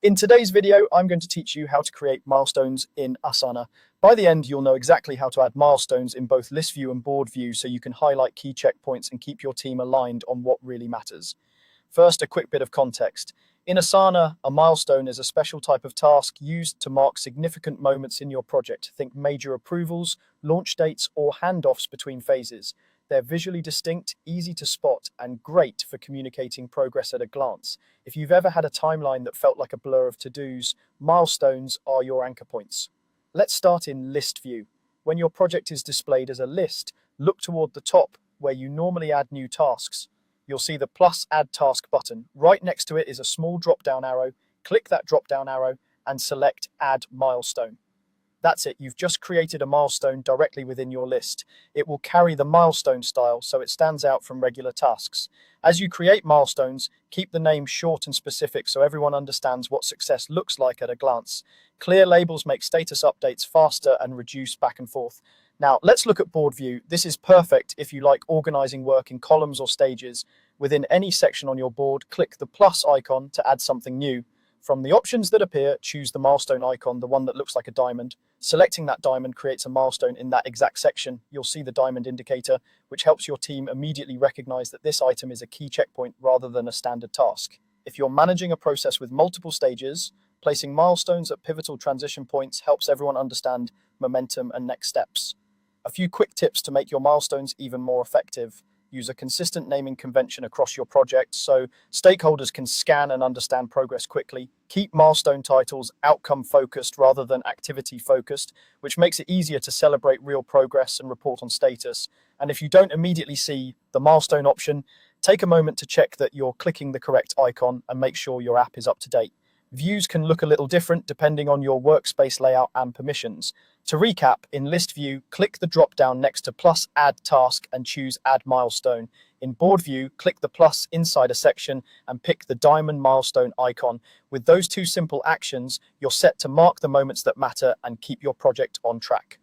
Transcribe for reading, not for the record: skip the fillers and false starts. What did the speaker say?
In today's video, I'm going to teach you how to create milestones in Asana. By the end, you'll know exactly how to add milestones in both list view and board view so you can highlight key checkpoints and keep your team aligned on what really matters. First, a quick bit of context. In Asana, a milestone is a special type of task used to mark significant moments in your project. Think major approvals, launch dates, or handoffs between phases. They're visually distinct, easy to spot, and great for communicating progress at a glance. If you've ever had a timeline that felt like a blur of to-dos, milestones are your anchor points. Let's start in list view. When your project is displayed as a list, look toward the top where you normally add new tasks. You'll see the plus add task button. Right next to it is a small drop-down arrow. Click that drop-down arrow and select add milestone. That's it, you've just created a milestone directly within your list. It will carry the milestone style so it stands out from regular tasks. As you create milestones, keep the name short and specific so everyone understands what success looks like at a glance. Clear labels make status updates faster and reduce back and forth. Now, let's look at board view. This is perfect if you like organizing work in columns or stages. Within any section on your board, click the plus icon to add something new. From the options that appear, choose the milestone icon, the one that looks like a diamond. Selecting that diamond creates a milestone in that exact section. You'll see the diamond indicator, which helps your team immediately recognize that this item is a key checkpoint rather than a standard task. If you're managing a process with multiple stages, placing milestones at pivotal transition points helps everyone understand momentum and next steps. A few quick tips to make your milestones even more effective. Use a consistent naming convention across your project so stakeholders can scan and understand progress quickly. Keep milestone titles outcome-focused rather than activity-focused, which makes it easier to celebrate real progress and report on status. And if you don't immediately see the milestone option, take a moment to check that you're clicking the correct icon and make sure your app is up to date. Views can look a little different depending on your workspace layout and permissions. To recap, in list view, click the drop-down next to plus add task and choose add milestone. In board view, click the plus inside a section and pick the diamond milestone icon. With those two simple actions, you're set to mark the moments that matter and keep your project on track.